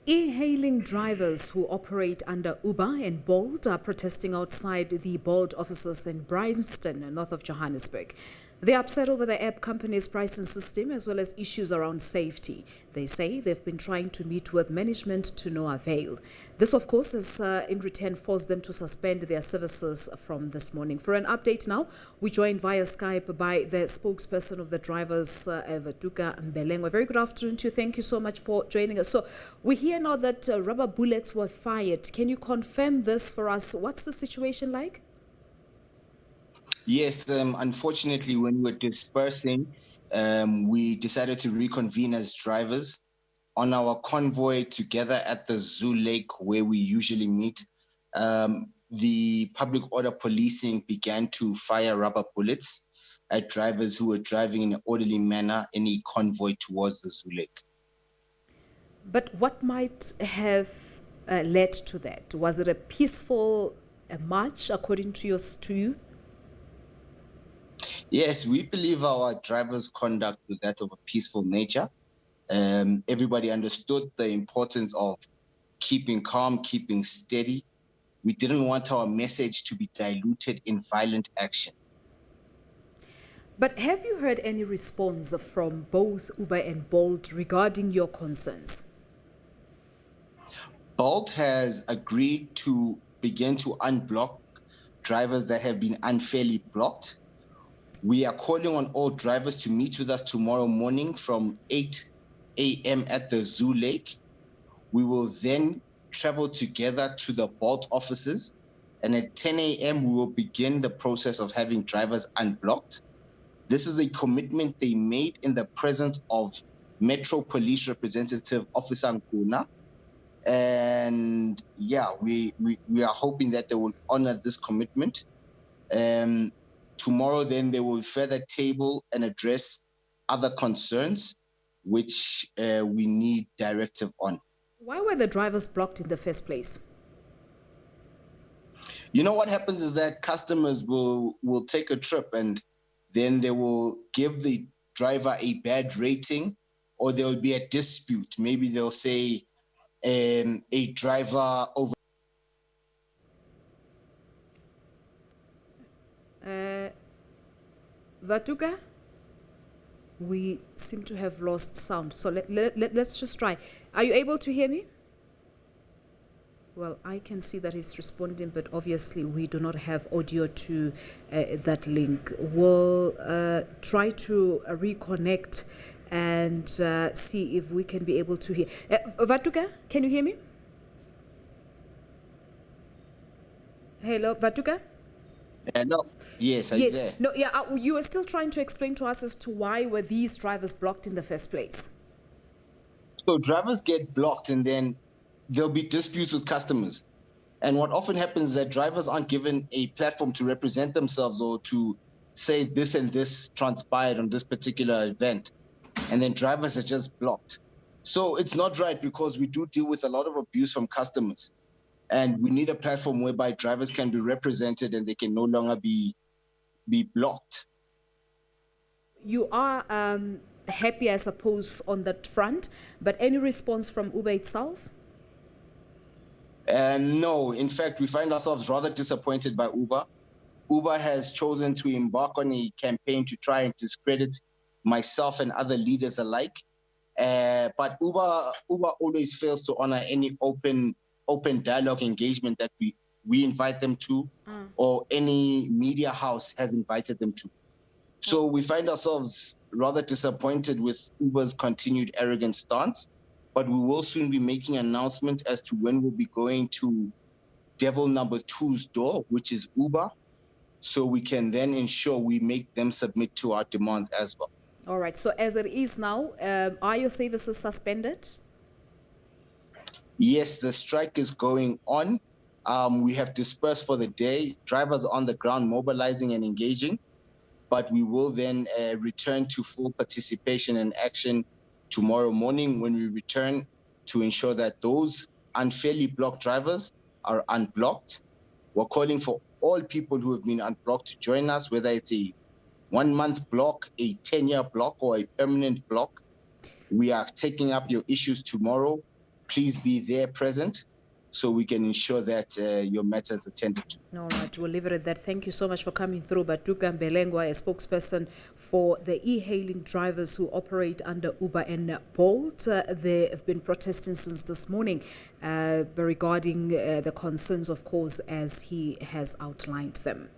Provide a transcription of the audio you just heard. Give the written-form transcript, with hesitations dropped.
E-hailing drivers who operate under Uber and Bolt are protesting outside the Bolt offices in Bryanston, north of Johannesburg. They're upset over the app company's pricing system as well as issues around safety. They say they've been trying to meet with management to no avail. This, of course, has in return forced them to suspend their services from this morning. For an update now, we joined via Skype by the spokesperson of the drivers, Vhatuka Mbelengwa. Very good afternoon to you. Thank you so much for joining us. So we hear now that rubber bullets were fired. Can you confirm this for us? What's the situation like? Yes, unfortunately, when we were dispersing, we decided to reconvene as drivers on our convoy together at the Zoo Lake where we usually meet. The public order policing began to fire rubber bullets at drivers who were driving in an orderly manner in a convoy towards the Zoo Lake. But what might have led to that? Was it a peaceful march, according to you? Yes, we believe our drivers' conduct was that of a peaceful nature. Everybody understood the importance of keeping calm, keeping steady. We didn't want our message to be diluted in violent action. But have you heard any response from both Uber and Bolt regarding your concerns? Bolt has agreed to begin to unblock drivers that have been unfairly blocked. We are calling on all drivers to meet with us tomorrow morning from 8 a.m. at the Zoo Lake. We will then travel together to the Bolt offices, and at 10 a.m. we will begin the process of having drivers unblocked. This is a commitment they made in the presence of Metro Police Representative Officer Nkuna. And yeah, we are hoping that they will honor this commitment. Tomorrow, then, they will further table and address other concerns which we need directive on. Why were the drivers blocked in the first place? You know, what happens is that customers will take a trip and then they will give the driver a bad rating, or there will be a dispute. Maybe they'll say a driver over. Vhatuka, we seem to have lost sound. So let's just try. Are you able to hear me? Well, I can see that he's responding, but obviously we do not have audio to that link. We'll try to reconnect and see if we can be able to hear. Vhatuka, can you hear me? Hello, Vhatuka? No. Yes, I'm there. No, yeah, you were still trying to explain to us as to why were these drivers blocked in the first place. So drivers get blocked and then there'll be disputes with customers. And what often happens is that drivers aren't given a platform to represent themselves or to say this and this transpired on this particular event. And then drivers are just blocked. So it's not right, because we do deal with a lot of abuse from customers. And we need a platform whereby drivers can be represented and they can no longer be blocked. You are happy, I suppose, on that front, but any response from Uber itself? No. In fact, we find ourselves rather disappointed by Uber. Uber has chosen to embark on a campaign to try and discredit myself and other leaders alike. But Uber always fails to honor any open dialogue engagement that we invite them to, or any media house has invited them to. So we find ourselves rather disappointed with Uber's continued arrogant stance, but we will soon be making an announcement as to when we'll be going to devil number 2's door, which is Uber, so we can then ensure we make them submit to our demands as well. All right, so as it is now, are your services suspended? Yes, the strike is going on. We have dispersed for the day. Drivers on the ground mobilizing and engaging, but we will then return to full participation and action tomorrow morning when we return to ensure that those unfairly blocked drivers are unblocked. We're calling for all people who have been unblocked to join us, whether it's a 1-month block, a 10-year block, or a permanent block. We are taking up your issues tomorrow. please be there present so we can ensure that your matter is attended to. All right, we'll leave it at that. Thank you so much for coming through. Vhatuka Mbelengwa, a spokesperson for the e-hailing drivers who operate under Uber and Bolt. They have been protesting since this morning regarding the concerns, of course, as he has outlined them.